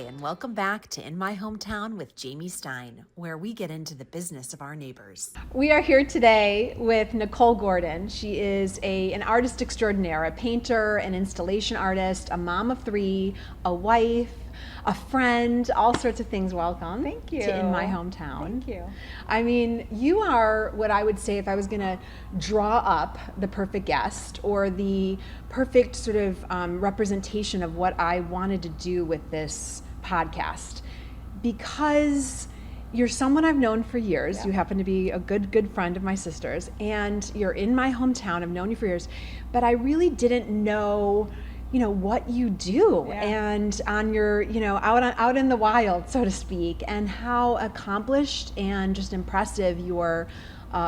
and welcome back to In My Hometown with Jamie Stein, where we get into the business of our neighbors. We are here today with Nicole Gordon. She is an artist extraordinaire, a painter, an installation artist, a mom of three, a wife, a friend, all sorts of things. Welcome. Thank you. To In My Hometown. Thank you. I mean, you are what I would say if I was going to draw up the perfect guest or the perfect sort of representation of what I wanted to do with this podcast, because you're someone I've known for years. Yeah. You happen to be a good friend of my sister's, and you're in my hometown. I've known you for years, but I really didn't know, what you do, Yeah. and on your, out in the wild, so to speak, and how accomplished and just impressive your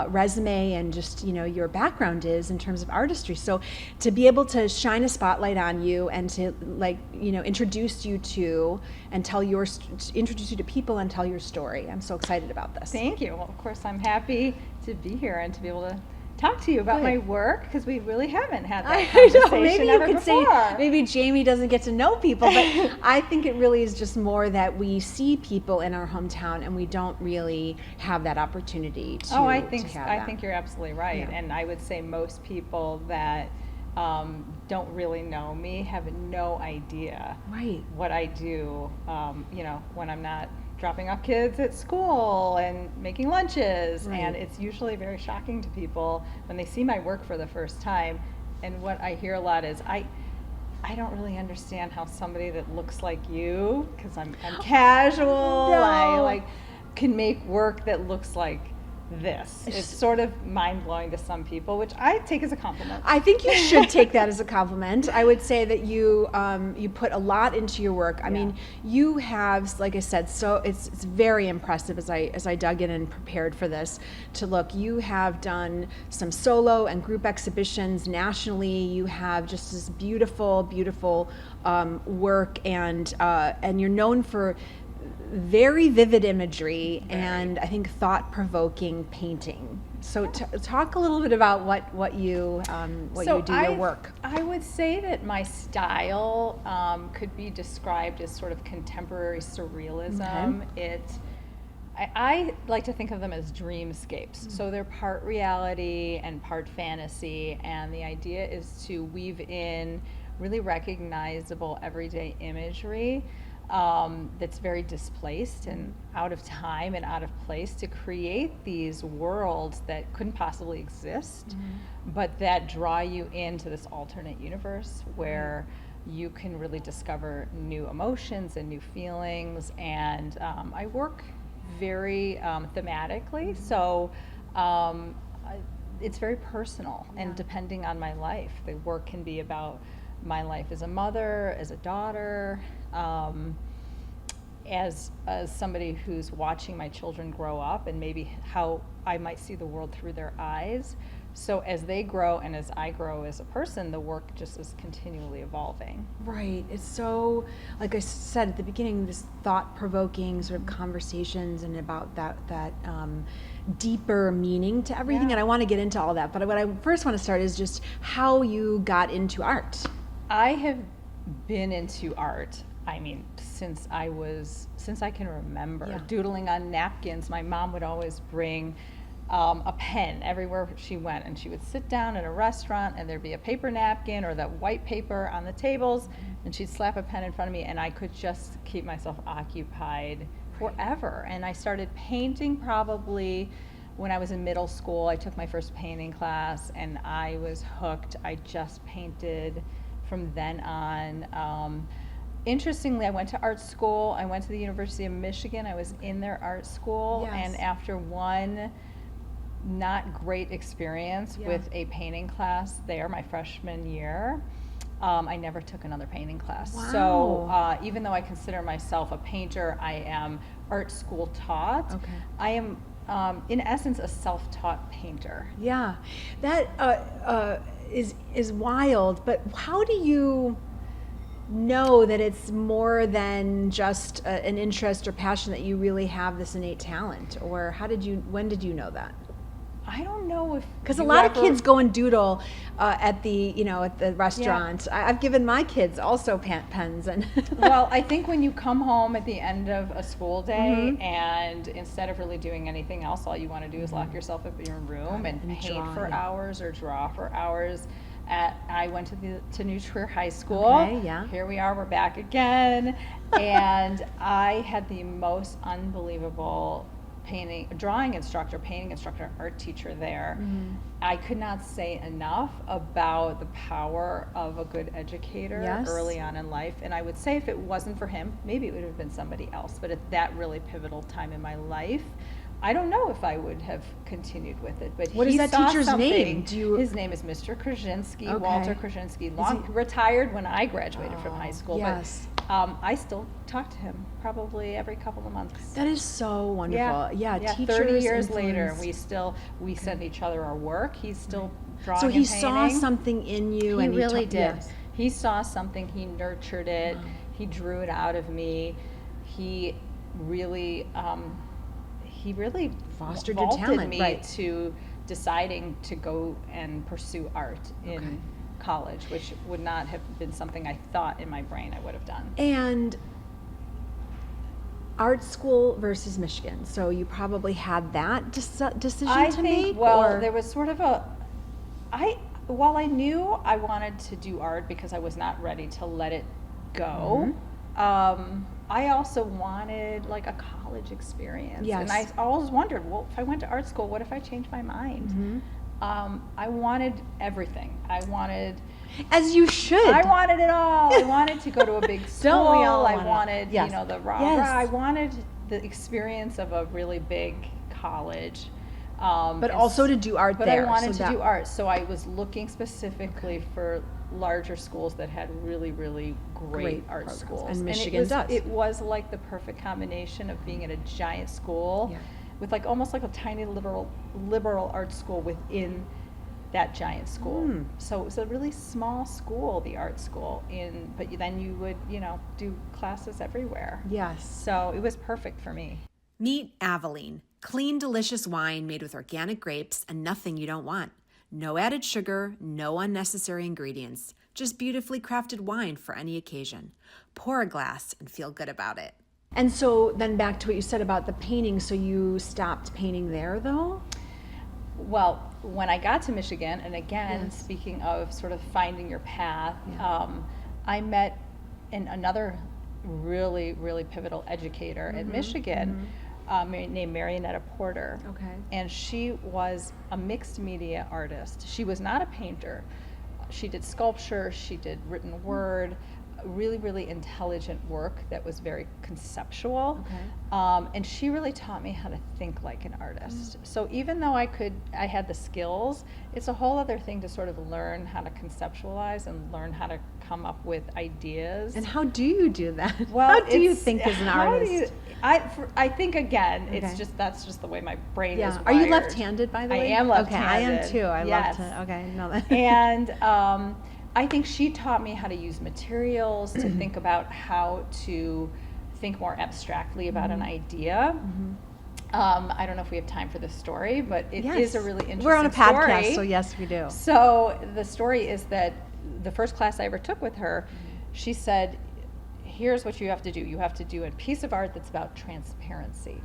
resume and just your background is in terms of artistry. So to be able to shine a spotlight on you and to introduce you to and introduce you to people and tell your story, I'm so excited about this. Thank you. Well, of course, I'm happy to be here and to be able to talk to you about Good. my work, because we really haven't had that I conversation know, maybe you ever could before. say maybe Jamie doesn't get to know people, but I think it really is just more that we see people in our hometown and we don't really have that opportunity to. I think to have that. I think you're absolutely right, Yeah. and I would say most people that don't really know me have no idea Right. what I do. When I'm not dropping off kids at school and making lunches, Right. and it's usually very shocking to people when they see my work for the first time. And what I hear a lot is, I don't really understand how somebody that looks like you, because I'm casual, No. I can make work that looks like this. It's sort of mind-blowing to some people, which I take as a compliment. I think you should take that as a compliment. I would say that you put a lot into your work. I mean, you have, like I said, so it's very impressive as I dug in and prepared for this to look. You have done some solo and group exhibitions nationally. You have just this beautiful work, and you're known for very vivid imagery and I think thought-provoking painting. So talk a little bit about what you do, your work. I would say that my style could be described as sort of contemporary surrealism. Okay. I like to think of them as dreamscapes. So they're part reality and part fantasy, and the idea is to weave in really recognizable everyday imagery that's very displaced and out of time and out of place, to create these worlds that couldn't possibly exist, but that draw you into this alternate universe where you can really discover new emotions and new feelings. And I work very thematically, so it's very personal, and depending on my life, the work can be about my life as a mother, as a daughter, as somebody who's watching my children grow up, and maybe how I might see the world through their eyes. So as they grow and as I grow as a person, the work just is continually evolving. Right. It's so, like I said at the beginning, this thought-provoking sort of conversations and about that deeper meaning to everything. Yeah. And I want to get into all that. But what I first want to start is just how you got into art. I have been into art, since I can remember. Yeah. Doodling on napkins. My mom would always bring a pen everywhere she went, and she would sit down in a restaurant and there'd be a paper napkin or that white paper on the tables, and she'd slap a pen in front of me, and I could just keep myself occupied forever. And I started painting probably when I was in middle school. I took my first painting class and I was hooked. I just painted from then on. Interestingly, I went to art school. I went to the University of Michigan. I was in their art school. Yes. And after one not great experience with a painting class there my freshman year, I never took another painting class. Wow. So even though I consider myself a painter, I am art school taught. Okay. I am, in essence, a self-taught painter. Yeah, that is wild. But how do you know that it's more than just an interest or passion, that you really have this innate talent? Or when did you know that? I don't know if Because a you lot of ever- kids go and doodle at the restaurant. I've given my kids also pens and. Well, I think when you come home at the end of a school day Mm-hmm. and instead of really doing anything else, all you want to do is lock yourself up in your room and And paint draw, for yeah. hours or draw for hours. I went to New Trier High School. Okay, yeah. Here we are, we're back again. And I had the most unbelievable drawing instructor, painting instructor, art teacher there. Mm-hmm. I could not say enough about the power of a good educator Yes. early on in life. And I would say if it wasn't for him, maybe it would have been somebody else. But at that really pivotal time in my life, I don't know if I would have continued with it. But What he is that saw teacher's something. name? His name is Mr. Krasinski, Okay. Walter Krasinski. he- Retired when I graduated from high school. yes. But I still talk to him probably every couple of months. That is so wonderful. Yeah, teachers. 30 years later, influence. we send each other our work. He's still drawing So and he saw painting. something in you, He and really he did. Yes. He saw something. He nurtured it. He drew it out of me. He really Fostered your vaulted talent, me right. to deciding to go and pursue art Okay. in college, which would not have been something I thought in my brain I would have done. And art school versus Michigan. So you probably had that decision I to think, make. well, or? there was sort of while I knew I wanted to do art because I was not ready to let it go, I also wanted like a college experience. Yes. And I always wondered, well, if I went to art school, what if I changed my mind? I wanted everything. As you should. I wanted it all. I wanted to go to a big school. Don't we all I want it? wanted, Yes. the rah Yes. rah. I wanted the experience of a really big college. But and also to do art But there. I wanted so to do art, so I was looking specifically for larger schools that had really, really great art programs. schools. And it Michigan was, does. It was like the perfect combination of being at a giant school Yeah. with like almost like a tiny liberal art school within that giant school. So it was a really small school, the art school, but then you would, do classes everywhere. Yes. So it was perfect for me. Meet Aveline, clean, delicious wine made with organic grapes and nothing you don't want. No added sugar, no unnecessary ingredients, just beautifully crafted wine for any occasion. Pour a glass and feel good about it. And so then back to what you said about the painting. So you stopped painting there, though? Well, when I got to Michigan, and again, Yes. speaking of sort of finding your path, I met another really, really pivotal educator at Michigan named Marionetta Porter. Okay. And she was a mixed media artist. She was not a painter. She did sculpture, she did written word, really, really intelligent work that was very conceptual. Okay. And she really taught me how to think like an artist. So even though I had the skills, it's a whole other thing to sort of learn how to conceptualize and learn how to come up with ideas. And how do you do that? Well, how do you it's- think as an how do artist? you- I think again, Okay. that's just the way my brain is Yeah. wired. Are you left-handed, by the I way? am Okay, I am left-handed. too. I Yes. love to. Okay, no. That. And I think she taught me how to use materials, to think about how to think more abstractly about an idea. I don't know if we have time for this story, but it is a really interesting We're on a podcast, story. so yes, we do. So the story is that the first class I ever took with her, she said, here's what you have to do. You have to do a piece of art that's about transparency.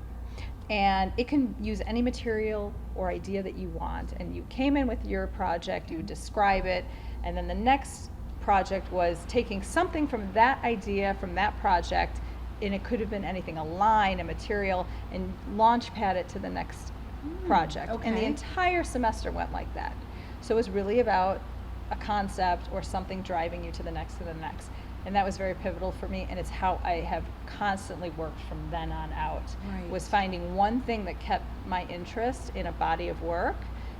And it can use any material or idea that you want. And you came in with your project, you would describe it, and then the next project was taking something from that idea, from that project, and it could have been anything, a line, a material, and launch pad it to the next project. And the okay. entire semester went like that. So it was really about a concept or something driving you to the next, and that was very pivotal for me, and it's how I have constantly worked from then on out. Right. Was finding one thing that kept my interest in a body of work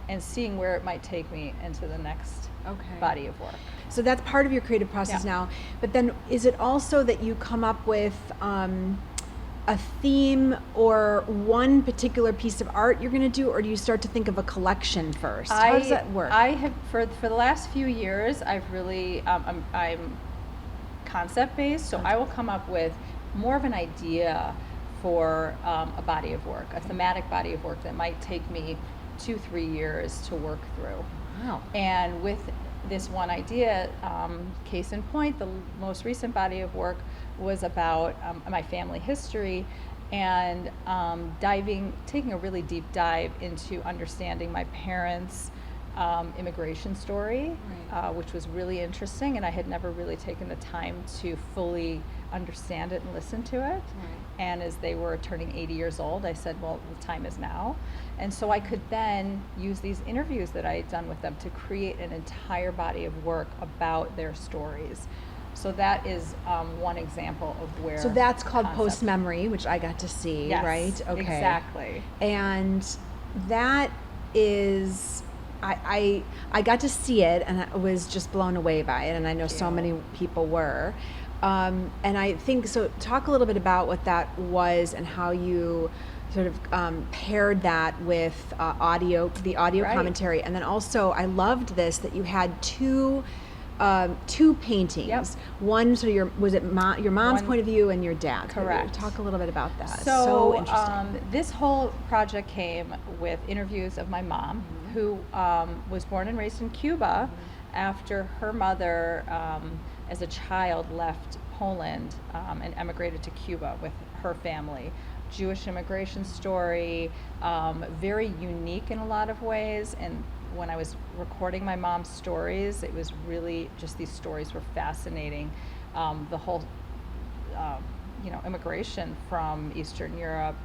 and seeing where it might take me into the next body of work. So that's part of your creative process Yeah. now. But then is it also that you come up with a theme or one particular piece of art you're going to do, or do you start to think of a collection first? How does that work? I have, for the last few years, I've really, I'm concept based, so I will come up with more of an idea for a body of work, a thematic body of work that might take me 2-3 years to work through. Wow. And with this one idea, case in point, the most recent body of work was about my family history and taking a really deep dive into understanding my parents' immigration story, Right. which was really interesting, and I had never really taken the time to fully understand it and listen to it. Right. And as they were turning 80 years old, I said, well, the time is now. And so I could then use these interviews that I had done with them to create an entire body of work about their stories. So that is one example of where. So that's called concept- Post Memory, which I got to see, Yes, right? Okay. exactly. And that is, I got to see it, and I was just blown away by it, and I know so you. many people were. And I think, so talk a little bit about what that was and how you sort of paired that with the audio Right. commentary. And then also, I loved this, that you had two paintings. Yep. One, so your mom's One- point of view and your dad's. Correct. Talk a little bit about that. So interesting. this whole project came with interviews of my mom, who was born and raised in Cuba after her mother, as a child, left Poland and emigrated to Cuba with her family. Jewish immigration story, very unique in a lot of ways. And when I was recording my mom's stories, it was really just, these stories were fascinating. The whole immigration from Eastern Europe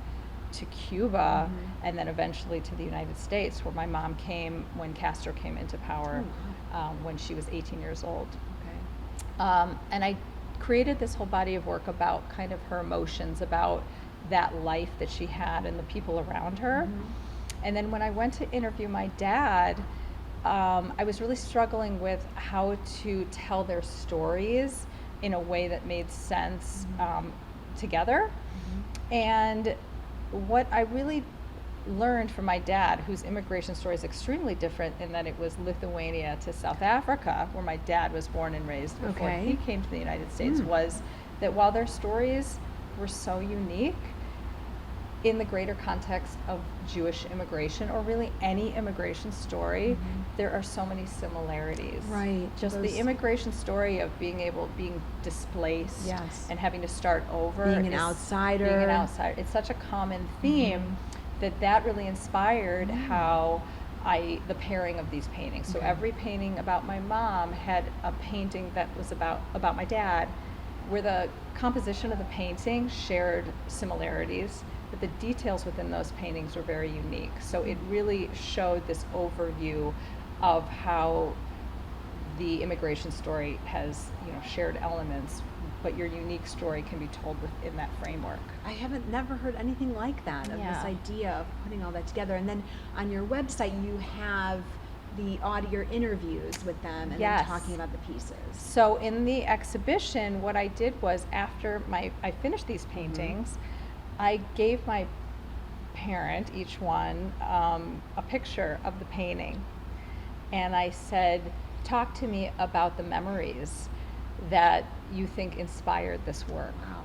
to Cuba, and then eventually to the United States, where my mom came when Castro came into power, when she was 18 years old. Okay. And I created this whole body of work about kind of her emotions, about that life that she had and the people around her. And then when I went to interview my dad, I was really struggling with how to tell their stories in a way that made sense together. And what I really learned from my dad, whose immigration story is extremely different in that it was Lithuania to South Africa, where my dad was born and raised before Okay. he came to the United States, was that while their stories were so unique, in the greater context of Jewish immigration, or really any immigration story, there are so many similarities. Right. Just the immigration story of being displaced, Yes. and having to start over. Being an is- outsider. Being an outsider. It's such a common theme that really inspired how the pairing of these paintings. So every painting about my mom had a painting that was about my dad, where the composition of the painting shared similarities, but the details within those paintings were very unique. So it really showed this overview of how the immigration story has, shared elements, but your unique story can be told within that framework. I haven't never heard anything like that, of Yeah. this idea of putting all that together. And then on your website, you have the audio interviews with them and Yes. then talking about the pieces. So in the exhibition, what I did was, after I finished these paintings, I gave my parent, each one, a picture of the painting. And I said, talk to me about the memories that you think inspired this work. Wow.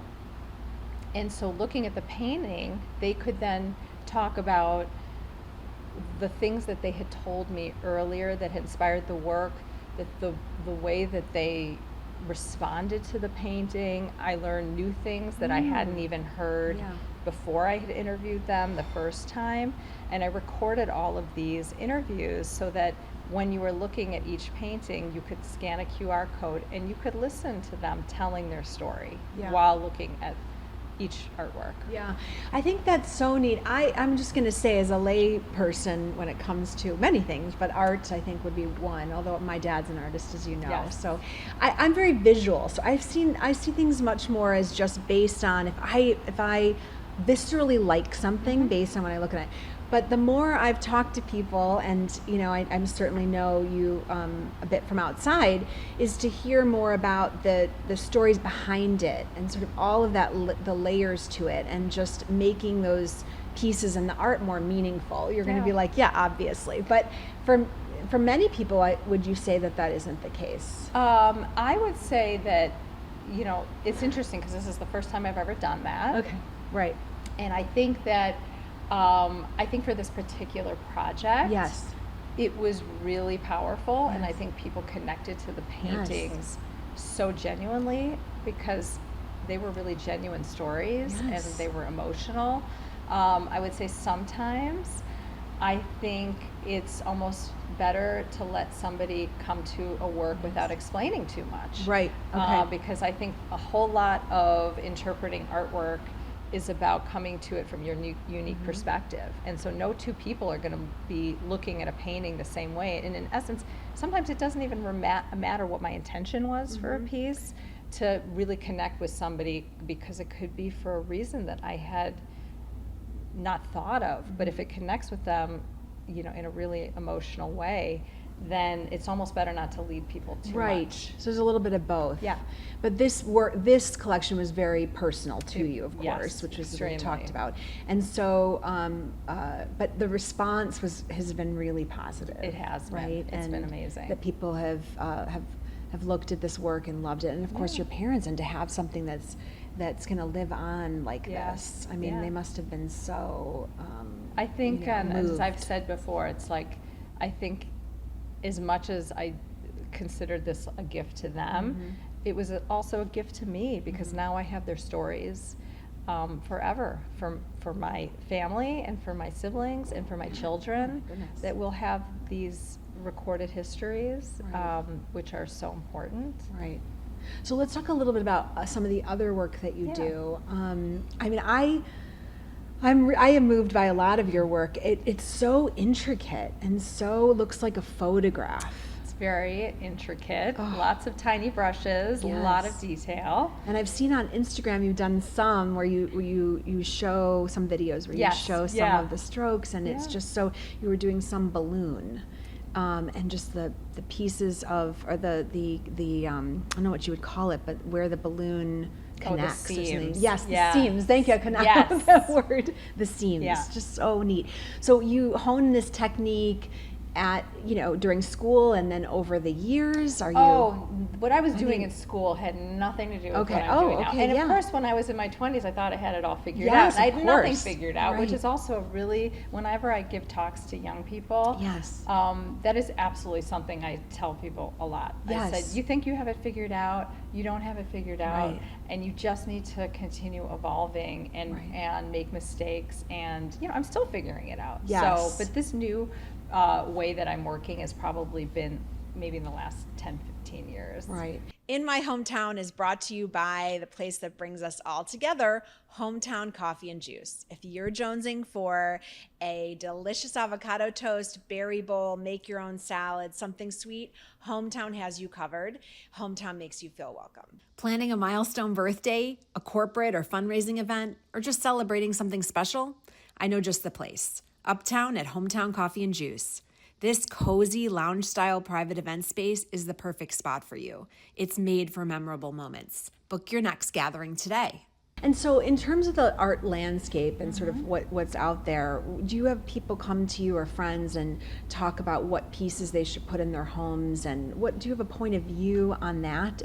And so looking at the painting, they could then talk about the things that they had told me earlier that had inspired the work, that the way that they responded to the painting. I learned new things that I hadn't even heard Yeah. before I had interviewed them the first time. And I recorded all of these interviews so that when you were looking at each painting, you could scan a QR code and you could listen to them telling their story Yeah. while looking at each artwork. Yeah, I think that's so neat. I'm just going to say, as a lay person, when it comes to many things, but art, I think, would be one. Although my dad's an artist, as you know, Yes. so I'm very visual. So I see things much more as just based on if I viscerally like something based on when I look at it. But the more I've talked to people, and I certainly know you a bit from outside, is to hear more about the stories behind it and sort of all of that, the layers to it, and just making those pieces and the art more meaningful. You're going to be Yeah. like, yeah, obviously. But for many people, would you say that isn't the case? I would say that, it's interesting because this is the first time I've ever done that. Okay, right. And I think that I think for this particular project, Yes. it was really powerful, and I think people connected to the paintings so genuinely because they were really genuine stories and Yes. they were emotional. I would say sometimes I think it's almost better to let somebody come to a work without explaining too much. Right, okay. Because I think a whole lot of interpreting artwork is about coming to it from your unique perspective. And so no two people are going to be looking at a painting the same way. And in essence, sometimes it doesn't even matter what my intention was for a piece to really connect with somebody, because it could be for a reason that I had not thought of. But if it connects with them, in a really emotional way, then it's almost better not to lead people too much. So there's a little bit of both. Yeah. But this collection was very personal to you, of yes, course, which was what we extremely. talked about. And so, but the response has been really positive. It has been. Right? It's been And amazing. that people have looked at this work and loved it, and of course your parents, and to have something that's going to live on like this. I mean, they must have been so. I think, as moved. I've said before, it's like, I think as much as I considered this a gift to them, it was also a gift to me, because now I have their stories forever for my family and for my siblings and for my children, goodness. that will have these recorded histories, Right. which are so important. Right. So let's talk a little bit about some of the other work that you Yeah. do. I mean, I am moved by a lot of your work. It's so intricate and so looks like a photograph. It's very intricate, Oh. lots of tiny brushes, a lot of Yes. detail. And I've seen on Instagram you've done some where you show some videos where Yes, you show some yeah. of the strokes, and it's Yeah. just so you were doing some balloon. And just the pieces of, or the I don't know what you would call it, but where the balloon Oh, the connects. or something. seams. Yes, the Yeah. seams. Thank you. I could not Yes. know that word. The seams. Yeah. Just so neat. So you hone this technique at, during school, and then over the years, are you? Oh, what I was doing mean- in school had nothing to do with Okay. what I'm Oh, doing now. okay, And yeah. of course, when I was in my 20s, I thought I had it all figured Yes, out. I of had nothing course. figured out, which Right. is also really, whenever I give talks to young people, Yes. that is absolutely something I tell people a lot. I Yes. said, you think you have it figured out, you don't have it figured out, Right. and you just need to continue evolving and, Right. and make mistakes. And, I'm still figuring it out. Yes. So, but this new way that I'm working has probably been maybe in the last 10, 15 years. Right. In My Hometown is brought to you by the place that brings us all together, Hometown Coffee and Juice. If you're jonesing for a delicious avocado toast, berry bowl, make your own salad, something sweet, Hometown has you covered. Hometown makes you feel welcome. Planning a milestone birthday, a corporate or fundraising event, or just celebrating something special? I know just the place. Uptown at Hometown Coffee and Juice. This cozy lounge-style private event space is the perfect spot for you. It's made for memorable moments. Book your next gathering today. And so in terms of the art landscape and sort of what's out there, do you have people come to you or friends and talk about what pieces they should put in their homes, and do you have a point of view on that?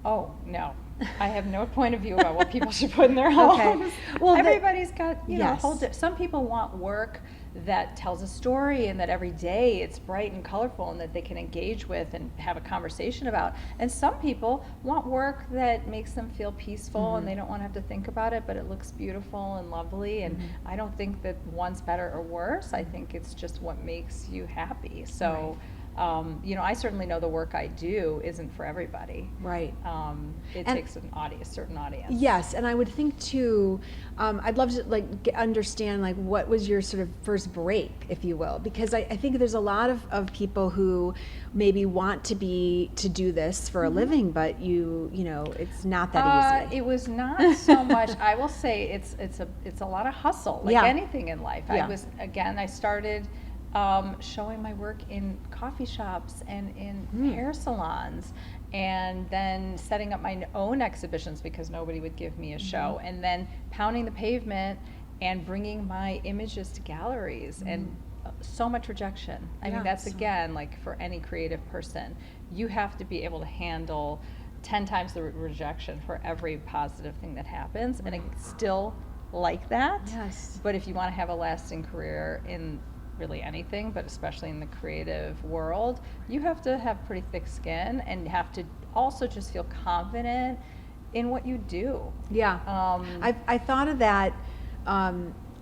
Oh, no. I have no point of view about what people should put in their homes. Okay. Well, everybody's got, a Yes. whole some people want work that tells a story and that every day it's bright and colorful and that they can engage with and have a conversation about. And some people want work that makes them feel peaceful and they don't want to have to think about it, but it looks beautiful and lovely. And I don't think that one's better or worse. I think it's just what makes you happy. So, I certainly know the work I do isn't for everybody. Right. It And- takes a certain audience. Yes, and I would think too, I'd love to understand what was your sort of first break, if you will, because I think there's a lot of people who maybe want to do this for a living, but it's not that easy. It was not so much. I will say it's a lot of hustle, like Yeah. anything in life. Yeah. I started showing my work in coffee shops and in hair salons, and then setting up my own exhibitions because nobody would give me a show, and then pounding the pavement and bringing my images to galleries, and so much rejection. I Yeah, mean, that's so- again, like for any creative person, you have to be able to handle 10 times the rejection for every positive thing that happens, and it still like that. Yes. But if you want to have a lasting career in really anything, but especially in the creative world, you have to have pretty thick skin and have to also just feel confident in what you do. Yeah. I thought of that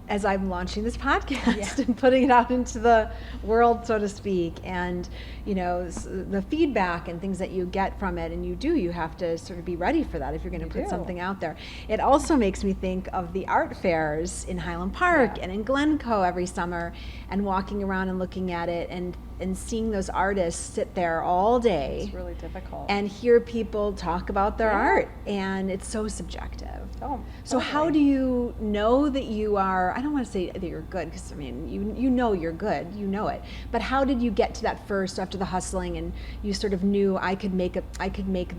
as I'm launching this podcast and putting it out into the world, so to speak, and the feedback and things that you get from it, and you have to sort of be ready for that if you're going to put something out there. It also makes me think of the art fairs in Highland Park and in Glencoe every summer, and walking around and looking at it and seeing those artists sit there all day. It's really difficult. And hear people talk about their art, and it's so subjective. Oh, so how do you know that you are, I don't want to say that you're good, because I mean, you know you're good, you know it, but how did you get to that first after the hustling, and you sort of knew I could make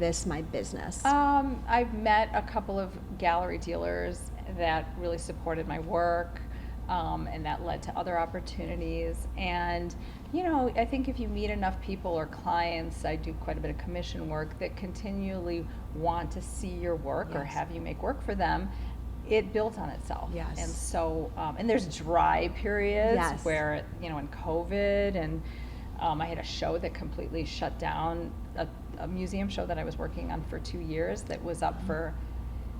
this my business? I've met a couple of gallery dealers that really supported my work, and that led to other opportunities. And I think if you meet enough people or clients, I do quite a bit of commission work, that continually want to see your work or have you make work for them, it builds on itself. Yes. And so, and there's dry periods where, in COVID, and I had a show that completely shut down, a museum show that I was working on for 2 years that was up for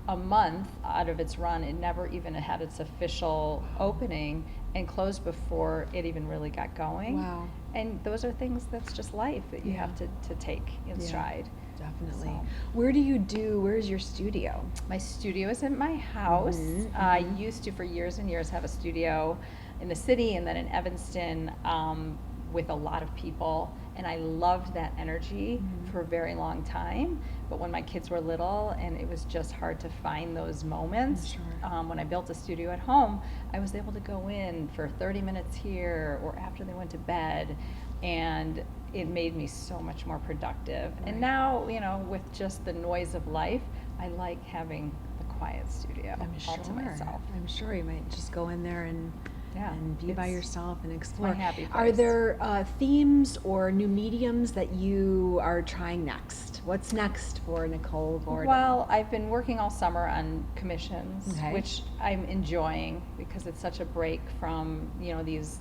a month out of its run. It never even had its official opening, and closed before it even really got going. Wow. And those are things that's just life that you have to take in stride. Definitely. So. Where's your studio? My studio is in my house. I used to, for years and years, have a studio in the city and then in Evanston with a lot of people. And I loved that energy for a very long time. But when my kids were little and it was just hard to find those moments, when I built a studio at home, I was able to go in for 30 minutes here or after they went to bed, and it made me so much more productive. And now, with just the noise of life, I like having the quiet studio all to myself. I'm sure you might just go in there and be by yourself and explore. My happy place. Are there themes or new mediums that you are trying next? What's next for Nicole Gordon? Well, I've been working all summer on commissions, which I'm enjoying because it's such a break from these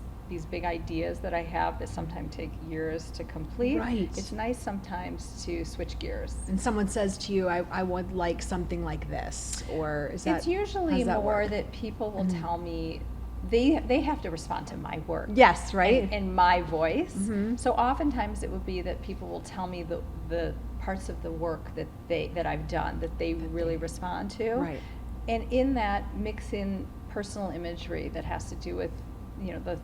big ideas that I have that sometimes take years to complete. Right. It's nice sometimes to switch gears. And someone says to you, I would like something like this, or is that? It's usually more that people will tell me. They have to respond to my work. Yes, right. And my voice. So oftentimes it would be that people will tell me the parts of the work that I've done that they really respond to. Right. And in that, mix in personal imagery that has to do with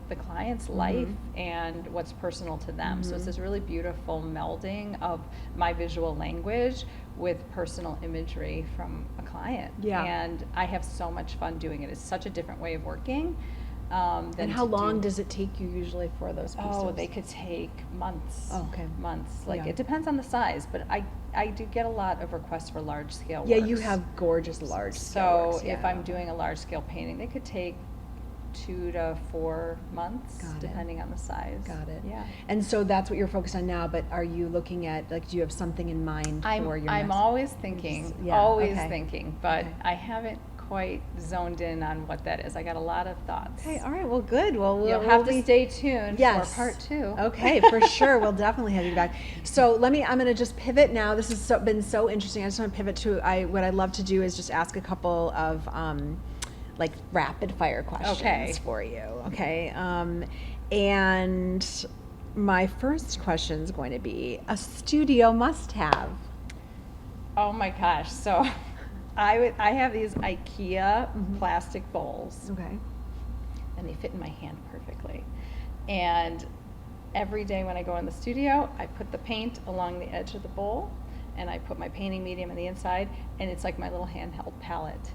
the client's life and what's personal to them. So it's this really beautiful melding of my visual language with personal imagery from a client. Yeah. And I have so much fun doing it. It's such a different way of working. And how long does it take you usually for those pieces? Oh, they could take months. Oh, okay. Months. It depends on the size, but I do get a lot of requests for large scale works. Yeah, you have gorgeous large scale works. So if I'm doing a large scale painting, they could take 2 to 4 months, depending on the size. Got it. Yeah. And so that's what you're focused on now, but are you looking at, do you have something in mind for your I'm next? always thinking, but I haven't quite zoned in on what that is. I got a lot of thoughts. Okay, all right, well, good. Well, You'll have to stay tuned for part 2. Okay, for sure. We'll definitely have you back. So I'm going to just pivot now. This has been so interesting. I just want to pivot to, what I love to do is just ask a couple of, rapid fire questions for you. Okay. And my first question is going to be a studio must-have. Oh my gosh! So, I have these IKEA plastic bowls. Okay. And they fit in my hand perfectly. And every day when I go in the studio, I put the paint along the edge of the bowl, and I put my painting medium on the inside, and it's like my little handheld palette.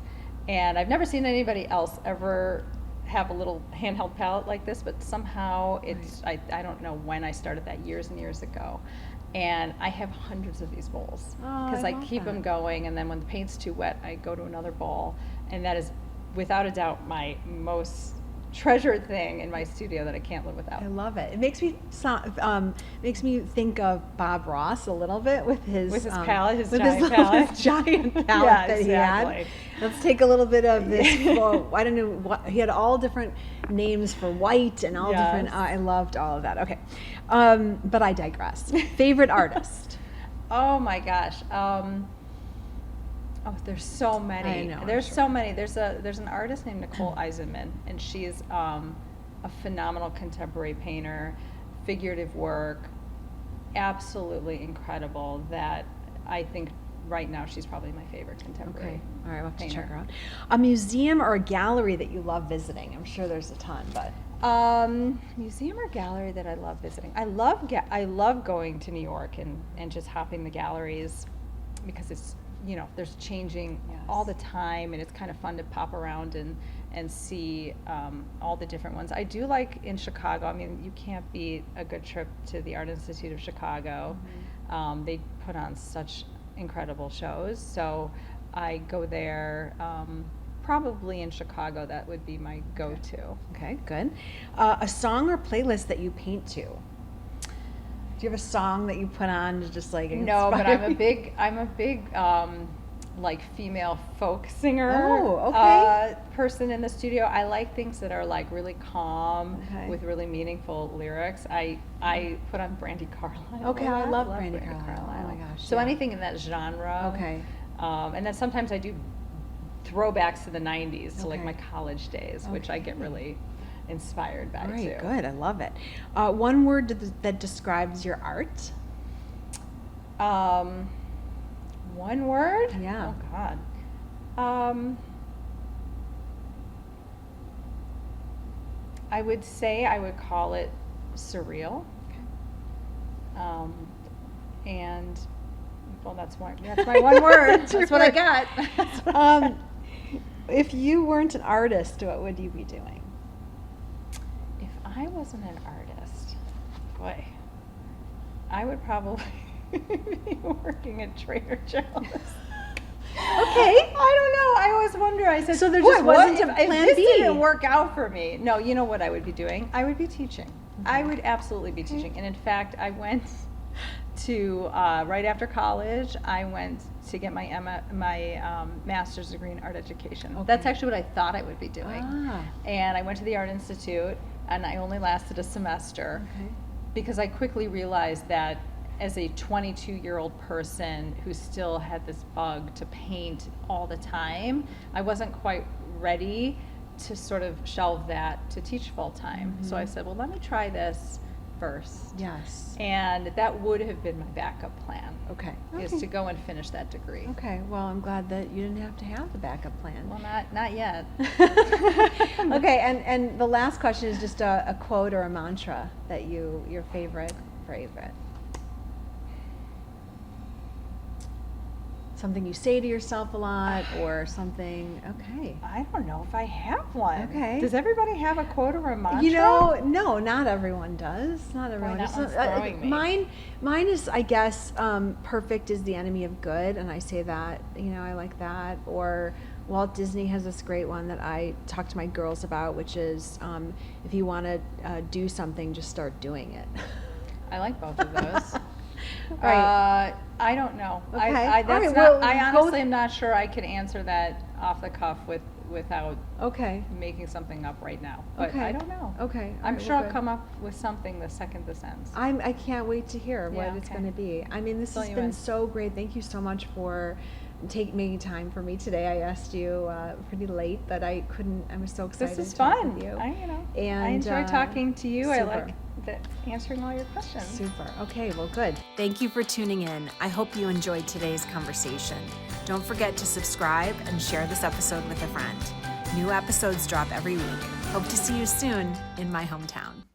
And I've never seen anybody else ever have a little handheld palette like this, but somehow I don't know when I started that, years and years ago. And I have hundreds of these bowls because I keep them going, and then when the paint's too wet, I go to another bowl. And that is, without a doubt, my most treasured thing in my studio that I can't live without. I love it. It makes me think of Bob Ross a little bit with his palette, his with giant his palette. giant palette Yeah, that exactly. he had. Let's take a little bit of this. Well, I don't know what he had, all different names for white and all Yes. different. I loved all of that. Okay, but I digress. Favorite artist? Oh my gosh. Oh, there's so many. I know, I'm There's sure. so many. There's an artist named Nicole Eisenman, and she's a phenomenal contemporary painter, figurative work, absolutely incredible. That I think right now she's probably my favorite contemporary. Okay, all right, we'll have to painter. check her out. A museum or a gallery that you love visiting? I'm sure there's a ton, but Museum or gallery that I love visiting. I love going to New York and just hopping the galleries because it's, there's changing Yes. all the time, and it's kind of fun to pop around and see all the different ones. I do like in Chicago. I mean, you can't beat a good trip to the Art Institute of Chicago. They put on such incredible shows, so I go there. Probably in Chicago, that would be my go-to. okay, good. A song or playlist that you paint to? Do you have a song that you put on to just like No, but inspire I'm a big like female folk singer Oh, okay. person in the studio. I like things that are like really calm Okay. with really meaningful lyrics. I put on Brandy Carlisle. Okay, a I lot. love Brandy Carlisle. Oh my gosh, So yeah. anything in that genre. Okay. And then sometimes I do throwbacks to the 90s, to like Okay. my college days, which I get Okay. really inspired by All right, too. good. I love it. One word that describes your art? One word? Yeah. Oh God. I would say I would call it surreal. And well, that's my one word. That's what I got. That's what I got. If you weren't an artist, what would you be doing? If I wasn't an artist, boy, I would probably be working at Trader Joe's. Okay. I don't know. I always wonder. I said, So there "Boy, just what wasn't a if plan this B?" didn't work out for me." No, you know what I would be doing? I would be teaching. I would absolutely be teaching. And in fact, I went to right after college. I went to get my master's degree in art education. Okay. That's actually what I thought I would be doing. Ah. And I went to the Art Institute, and I only lasted a semester Okay. because I quickly realized that as a 22-year-old person who still had this bug to paint all the time, I wasn't quite ready to sort of shelve that to teach full-time. So I said, well, let me try this first. Yes. And that would have been my backup plan, Okay. is to go and finish that degree. Okay. Well, I'm glad that you didn't have to have the backup plan. Well, not yet. Okay, and the last question is just a quote or a mantra that your favorite. Something you say to yourself a lot, or something. Okay. I don't know if I have one. Okay. Does everybody have a quote or a mantra? No, not everyone does. Not everyone that does. one's throwing me. Mine is, I guess, perfect is the enemy of good, and I say that. I like that. Or Walt Disney has this great one that I talk to my girls about, which is, if you want to do something, just start doing it. I like both of those. Right. I don't know. Okay. I All right, that's well, not. I honestly both- am not sure I can answer that off the cuff without Okay. making something up right now. But Okay. I don't know. Okay. I'm All right, sure well, I'll good. come up with something the second this ends. I can't wait to hear what Yeah, it's okay. going to be. I mean, this Fill has you been in. so great. Thank you so much for making time for me today. I asked you pretty late, but I couldn't. I was so excited This is to talk fun. with you. I And, enjoy talking to you. I super. like answering all your questions. Super. Okay, well, good. Thank you for tuning in. I hope you enjoyed today's conversation. Don't forget to subscribe and share this episode with a friend. New episodes drop every week. Hope to see you soon in my hometown.